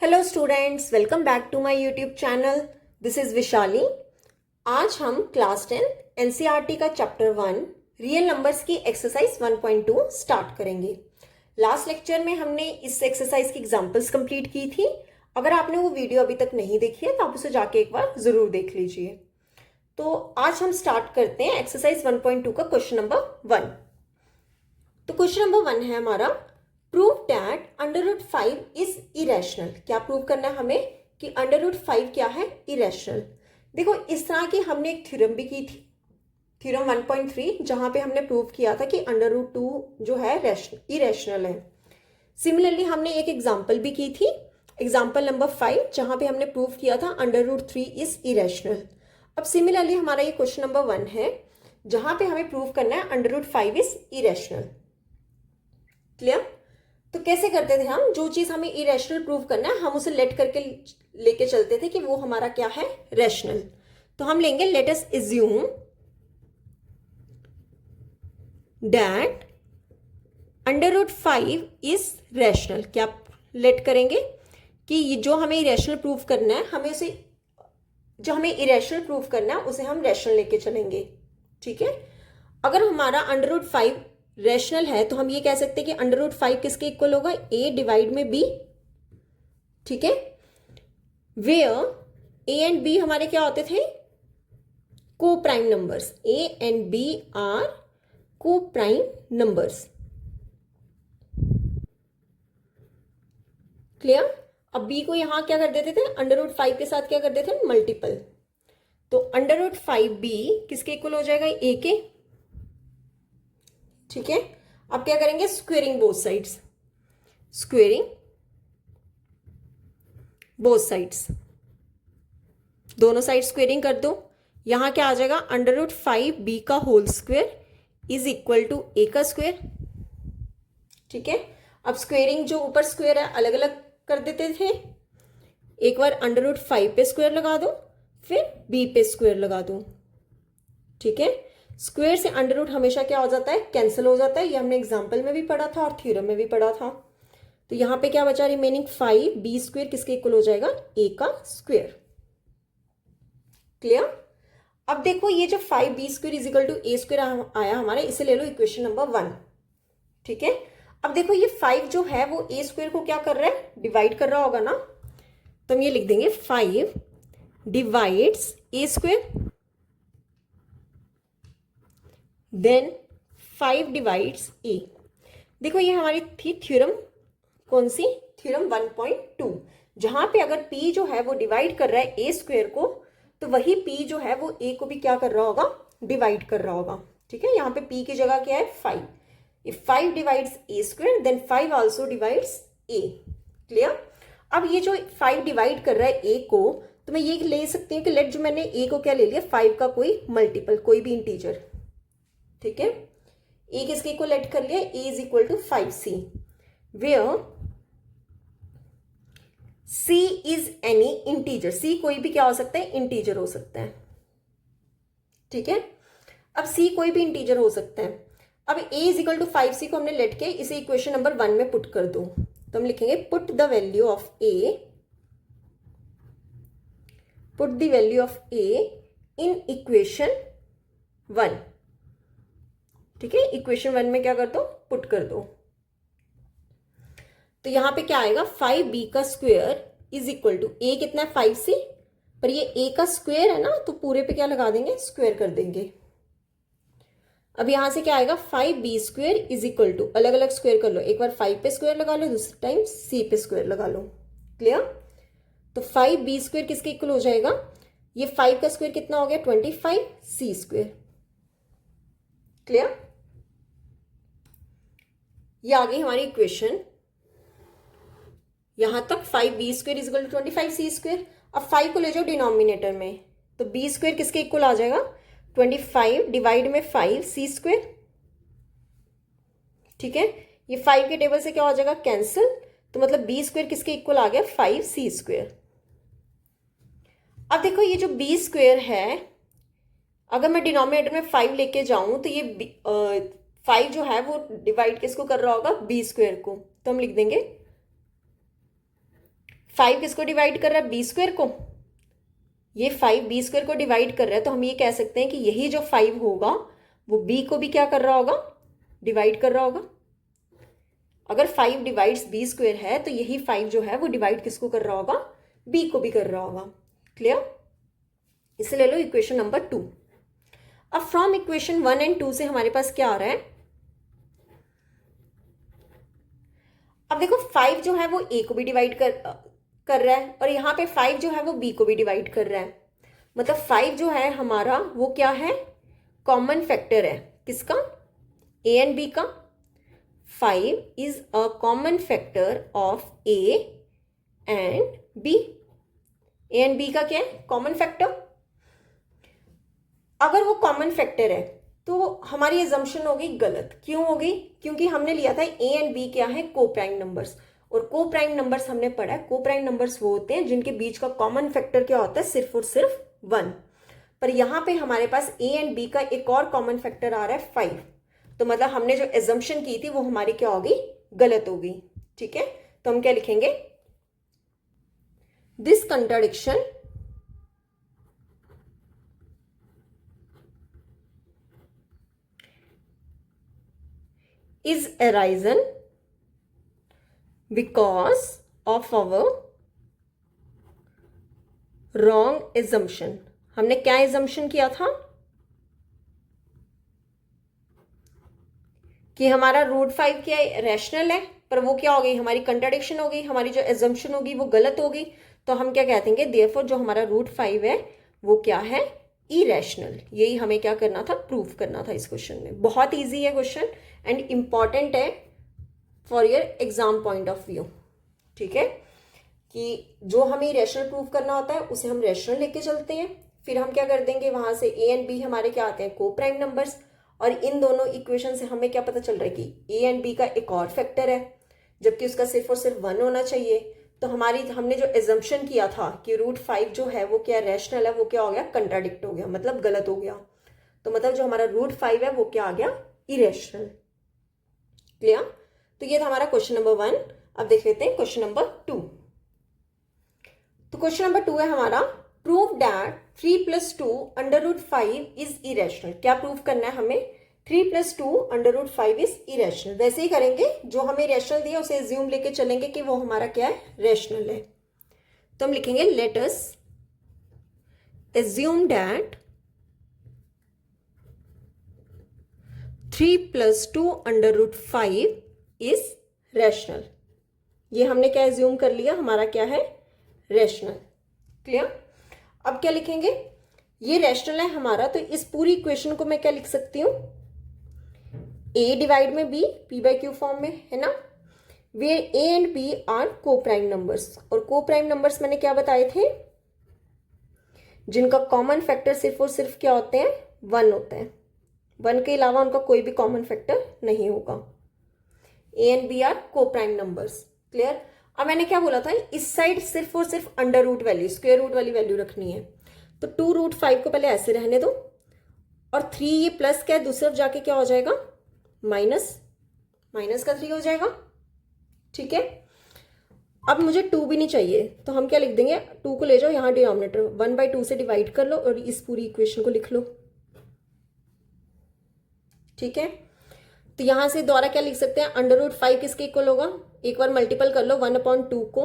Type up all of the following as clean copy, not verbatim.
Hello students, welcome back to my YouTube channel. This is Vishali. आज हम class 10 NCERT का chapter 1 real numbers की exercise 1.2 start करेंगे। Last lecture में हमने इस एक्सरसाइज की एग्जांपल्स कंप्लीट की थी। अगर आपने वो वीडियो अभी तक नहीं देखी है तो आप उसे जाके एक बार ज़रूर देख लीजिए। तो आज हम स्टार्ट करते हैं एक्सरसाइज 1.2 का क्वेश्चन नंबर 1। तो क्वेश्चन नंबर 1 है हमारा, prove that under root 5 is irrational. क्या प्रूव करना है हमें कि अंडर रूट 5 क्या है, इरेशनल। देखो, इस तरह की हमने एक थ्योरम भी की थी, थ्योरम 1.3, जहां पे हमने प्रूव किया था कि अंडर रूट 2 जो है इरेशनल है। सिमिलरली हमने एक एग्जाम्पल भी की थी, एग्जाम्पल नंबर 5, जहां पे हमने प्रूव किया था अंडर रूट 3 इज इरेशनल। अब सिमिलरली हमारा ये क्वेश्चन नंबर 1 है, जहां पे हमें प्रूव करना है under root 5 is irrational. Clear? तो कैसे करते थे हम, जो चीज हमें इरेशनल प्रूव करना है हम उसे लेट करके लेके चलते थे कि वो हमारा क्या है, रेशनल। तो हम लेंगे let us assume that under root 5 is rational. क्या लेट करेंगे कि ये जो हमें इरेशनल प्रूव करना है, हमें उसे, जो हमें इरेशनल प्रूव करना है उसे हम रेशनल लेके चलेंगे। ठीक है? अगर हमारा अंडर रूट 5 रेशनल है तो हम ये कह सकते हैं कि अंडर रूट 5 किसके इक्वल होगा, a डिवाइड में b। ठीक है? वेयर a एंड b हमारे क्या होते थे, coprime numbers. a and b are coprime numbers. Clear? अब b को यहां क्या कर देते थे, अंडर रूट 5 के साथ क्या कर देते थे, मल्टीपल। तो अंडर रूट 5b किसके इक्वल हो जाएगा, a के। ठीक है? अब क्या करेंगे, squaring both sides, squaring both sides, दोनों साइड स्क्वेयरिंग कर दो। यहां क्या आ जाएगा, अंडर रूट 5b का whole square is equal to a का स्क्वेयर। ठीक है? अब स्क्वेयरिंग, जो ऊपर स्क्वेयर है अलग अलग कर देते थे। एक बार अंडर रूट 5 पे स्क्वेयर लगा दो, फिर b पे स्क्वेयर लगा दो। ठीक है? स्क्वेयर से अंडर रूट हमेशा क्या हो जाता है, कैंसिल हो जाता है। ये हमने एग्जाम्पल में भी पढ़ा था और थ्योरम में भी पढ़ा था। तो यहां पे क्या बचा, रिमेनिंग 5b स्क्वेयर किसके इक्वल हो जाएगा, a का स्क्वेयर। क्लियर? अब देखो, ये जो 5b square is equal to a square आया हमारे, इसे ले लो इक्वेशन नंबर 1। ठीक है? अब देखो, ये 5 जो है वो a स्क्वेयर को क्या कर रहा है, डिवाइड कर रहा होगा ना। तो हम ये लिख देंगे 5 divides a square, then 5 divides a। देखो, ये हमारी थी थ्योरम, कौन सी, थ्योरम 1.2, जहां पे अगर p जो है वो डिवाइड कर रहा है a स्क्वेयर को, तो वही p जो है वो a को भी क्या कर रहा होगा, डिवाइड कर रहा होगा। ठीक है? यहाँ पे p की जगह क्या है, 5। If 5 divides a square then 5 also divides a। Clear? अब ये जो 5 डिवाइड कर रहा है a को, तो मैं ये ले सकती हूँ कि लेट, जो मैंने a को क्या ले लिया, 5 का कोई मल्टीपल, कोई भी इंटीजर। ठीक है? a किसके इक्वल लेट कर लिया, a is equal to 5c, where c is any integer. c कोई भी क्या हो सकता है, इंटीजर हो सकता है। ठीक है? अब c कोई भी इंटीजर हो सकता है। अब a is equal to 5c को हमने लेट के इसे इक्वेशन नंबर 1 में पुट कर दो। तो हम लिखेंगे put the value of a, put the value of a in equation 1। ठीक है? इक्वेशन 1 में क्या कर दो, पुट कर दो। तो यहां पे क्या आएगा, 5b का square is equal to, a कितना है, 5c, पर ये a का स्क्वायर है ना, तो पूरे पे क्या लगा देंगे, स्क्वायर कर देंगे। अब यहां से क्या आएगा, 5b square is equal to, अलग अलग स्क्वायर कर लो, एक बार 5 पे स्क्वायर लगा लो, दूसरे टाइम c पे स्क्वायर लगा लो। क्लियर? तो 5b स्क्वायर किसके इक्वल हो जाएगा, ये 5 का स्क्वायर कितना हो गया, 25c स्क्वायर। क्लियर? ये आ गई हमारी इक्वेशन। यहां तक 5b square is equal to 25c square. अब 5 को ले जाओ डिनोमिनेटर में, तो b स्क्वायर किसके इक्वल आ जाएगा, 25 डिवाइड में 5c स्क्वायर। ठीक है? ये 5 के टेबल से क्या हो जाएगा, कैंसिल। तो मतलब b स्क्वायर किसके इक्वल आ गया, 5c स्क्वायर। अब देखो, ये जो b स्क्वायर है, अगर मैं डिनोमिनेटर में 5 लेके जाऊं तो ये 5 जो है वो डिवाइड किसको कर रहा होगा, b स्क्वायर को। तो हम लिख देंगे 5 किसको डिवाइड कर रहा है, बी स्क्वायर को। ये 5 बी स्क्वायर को डिवाइड कर रहा है, तो हम ये कह सकते हैं कि यही जो 5 होगा वो बी को भी क्या कर रहा होगा, डिवाइड कर रहा होगा। अगर 5 डिवाइड्स बी स्क्वायर है तो यही 5 जो है वो डिवाइड किसको कर रहा होगा, बी को भी कर रहा होगा। क्लियर। इसे ले लो इक्वेशन नंबर 2। अब फ्रॉम इक्वेशन 1 एंड 2 से हमारे पास क्या आ रहा है, अब देखो 5 जो है वो ए को भी डिवाइड कर रहा है और यहाँ पे 5 जो है वो बी को भी डिवाइड कर रहा है। मतलब 5 जो है हमारा वो क्या है, कॉमन फैक्टर है किसका, ए एंड बी का। 5 is a common factor of A and B. A and B का क्या है, कॉमन फैक्टर। अगर वो कॉमन फैक्टर है तो हमारी एजम्पशन होगी गलत। क्यों होगी, क्योंकि हमने लिया था ए एंड बी क्या है, को प्राइम नंबर्स। और को प्राइम नंबर्स हमने पढ़ा है, को प्राइम नंबर्स वो होते हैं जिनके बीच का कॉमन फैक्टर क्या होता है, सिर्फ और सिर्फ 1। पर यहाँ पे हमारे पास ए एंड बी का एक और कॉमन फैक्टर आ रहा है 5। तो मतलब हमने जो एजम्पशन की थी वो हमारी क्या होगी, गलत होगी। ठीक है, तो हम क्या लिखेंगे, this contradiction is arisen because of our wrong assumption। हमने क्या assumption किया था कि हमारा √5 क्या रैशनल है, पर वो क्या हो गई, हमारी कंट्राडिक्शन हो गई, हमारी जो assumption होगी वो गलत होगी। तो हम क्या कहते हैं, देयरफॉर जो हमारा √5 है वो क्या है, इरेशनल। यही हमें क्या करना था, प्रूफ करना था इस क्वेश्चन में। बहुत इजी है क्वेश्चन एंड इंपॉर्टेंट है for your exam point of view. ठीक है, कि जो हमें रैशनल प्रूफ करना होता है उसे हम रैशनल लेके चलते हैं, फिर हम क्या कर देंगे, वहां से ए एंड बी हमारे क्या आते हैं, को प्राइम नंबर्स। और इन दोनों इक्वेशन से हमें क्या पता चल रहा है कि ए एंड बी का एक और फैक्टर है, जबकि उसका सिर्फ और सिर्फ 1 होना चाहिए। तो हमने जो एजम्पशन किया था कि √5 जो है वो क्या रैशनल है, वो क्या हो गया, कंट्राडिक्ट हो गया, मतलब गलत हो गया। तो मतलब जो हमारा √5 है वो क्या आ गया, इरेशनल। क्लियर। तो ये था हमारा क्वेश्चन नंबर 1। अब देख लेते हैं क्वेश्चन नंबर 2। तो क्वेश्चन नंबर 2 है हमारा, प्रूव दैट 3 + 2 √5 इज इरेशनल। क्या प्रूव करना है हमें, 3 + 2 √5 इज इरेशनल। वैसे ही करेंगे, जो हमें रैशनल दिया उसे एज्यूम लेके चलेंगे कि वो हमारा क्या है, रैशनल है। तो हम लिखेंगे late us assume that 3 + 2 √5 is rational. ये हमने क्या एज्यूम कर लिया, हमारा क्या है, रैशनल। क्लियर। अब क्या लिखेंगे, ये रैशनल है हमारा, तो इस पूरी इक्वेशन को मैं क्या लिख सकती हूं, a डिवाइड में b, p/q फॉर्म में है ना, where a and b are coprime numbers. और को प्राइम नंबर्स मैंने क्या बताए थे, जिनका कॉमन फैक्टर सिर्फ और सिर्फ क्या होते हैं, 1 होता है। 1 के अलावा उनका कोई भी कॉमन फैक्टर नहीं होगा। a and b are coprime numbers. Clear. अब मैंने क्या बोला था, इस साइड सिर्फ और सिर्फ under root value, square root वाली वैल्यू रखनी है। तो 2√5 को पहले ऐसे रहने दो, और 3 ये प्लस क्या है, दूसरी तरफ जाके क्या हो जाएगा, माइनस का 3 हो जाएगा। ठीक है। अब मुझे 2 भी नहीं चाहिए, तो हम क्या लिख देंगे, 2 को ले जाओ यहाँ डिनोमिनेटर 1/2 से डिवाइड कर लो और इस पूरी इक्वेशन को लिख लो। ठीक है। तो यहां से द्वारा क्या लिख सकते हैं, √5 किसके इक्वल होगा, एक बार मल्टीपल कर लो 1/2 को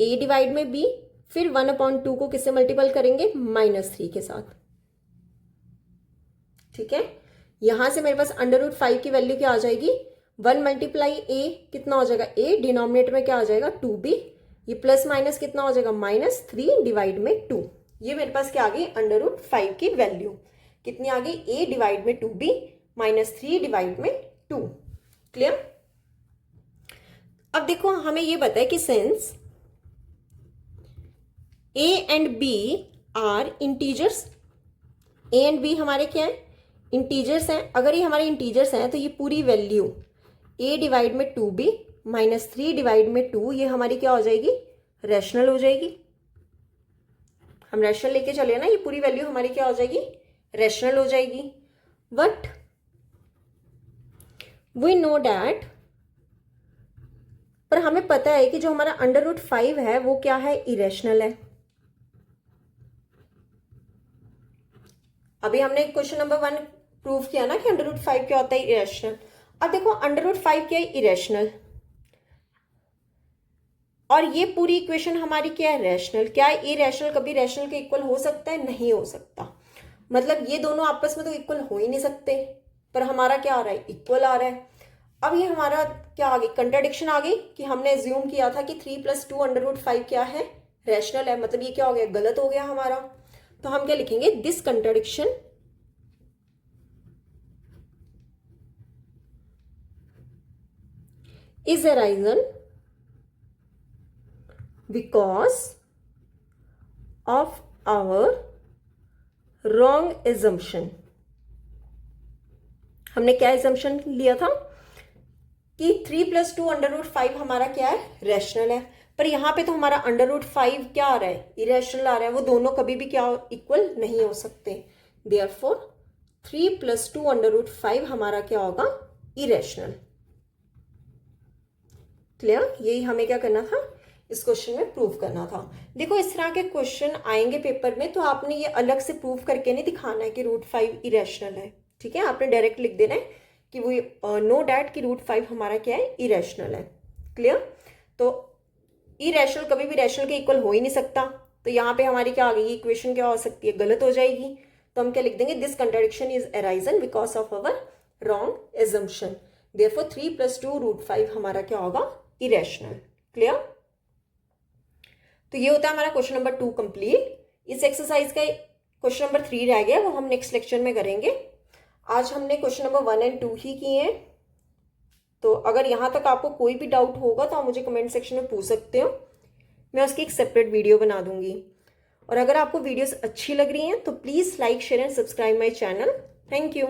a डिवाइड में b, फिर 1/2 को किससे मल्टीपल करेंगे, -3 के साथ। ठीक है। यहां से मेरे पास √5 की वैल्यू क्या आ जाएगी, 1 × a कितना हो जाएगा, a डिनोमिनेटर में क्या आ जाएगा, 2b। ये प्लस माइनस कितना हो जाएगा, -3 डिवाइड में 2। ये मेरे पास क्या आ गई, √5 की वैल्यू कितनी आ गई, a डिवाइड में 2b -3 डिवाइड में 2। क्लियर। अब देखो हमें ये पता है कि since a and b are integers, a and b हमारे क्या है, इंटीजर्स हैं। अगर ये हमारे इंटीजर्स हैं तो ये पूरी वैल्यू a डिवाइड में 2b -3 डिवाइड में 2 ये हमारी क्या हो जाएगी, रैशनल हो जाएगी। हम रैशनल लेके चले ना, ये पूरी वैल्यू हमारी क्या हो जाएगी, रैशनल हो जाएगी। बट we know that पर हमें पता है कि जो हमारा √5 है वो क्या है, इरेशनल है। अभी हमने क्वेश्चन नंबर 1 प्रूव किया ना कि √5 क्या होता है, इरेशनल। अब देखो √5 क्या है, इरेशनल, और ये पूरी इक्वेशन हमारी क्या है, रैशनल। क्या है, इरेशनल कभी रैशनल के इक्वल हो सकता है, नहीं हो सकता। मतलब ये दोनों आपस में तो इक्वल हो ही नहीं सकते, पर हमारा क्या आ रहा है, इक्वल आ रहा है। अब ये हमारा क्या आ गई, कंट्राडिक्शन आ गई कि हमने एज्यूम किया था कि 3 + 2 √5 क्या है, रैशनल है। मतलब ये क्या हो गया, गलत हो गया हमारा। तो हम क्या लिखेंगे, this contradiction is arisen because of our wrong assumption. हमने क्या एजम्पशन लिया था कि 3 + 2 √5 हमारा क्या है, रैशनल है। पर यहाँ पे तो हमारा √5 क्या आ रहा है, इरेशनल आ रहा है। वो दोनों कभी भी क्या इक्वल नहीं हो सकते। देयरफॉर 3 + 2 √5 हमारा क्या होगा, इरेशनल। क्लियर, यही हमें क्या करना था, इस क्वेश्चन में प्रूव करना था। देखो इस तरह के क्वेश्चन आएंगे पेपर में, तो आपने ये अलग से प्रूव करके नहीं दिखाना है कि √5 इरेशनल है। ठीक है, आपने डायरेक्ट लिख देना है कि वो नो डैट कि √5 हमारा क्या है, इरेशनल है। क्लियर, तो इरेशनल कभी भी रैशनल के इक्वल हो ही नहीं सकता। तो यहाँ पे हमारी क्या आ गई, इक्वेशन क्या हो सकती है, गलत हो जाएगी। तो हम क्या लिख देंगे, this contradiction is arisen because of our wrong assumption. Therefore 3 + 2 √5 हमारा क्या होगा, इरेशनल। क्लियर, तो ये होता है हमारा क्वेश्चन नंबर 2 कंप्लीट। इस एक्सरसाइज का क्वेश्चन नंबर 3 रह गया, वो हम नेक्स्ट लेक्चर में करेंगे। आज हमने क्वेश्चन नंबर 1 और 2 ही किए हैं। तो अगर यहाँ तक आपको कोई भी डाउट होगा तो आप मुझे कमेंट सेक्शन में पूछ सकते हो, मैं उसकी एक सेपरेट वीडियो बना दूंगी। और अगर आपको वीडियोस अच्छी लग रही हैं तो please like, share and subscribe my channel. Thank you.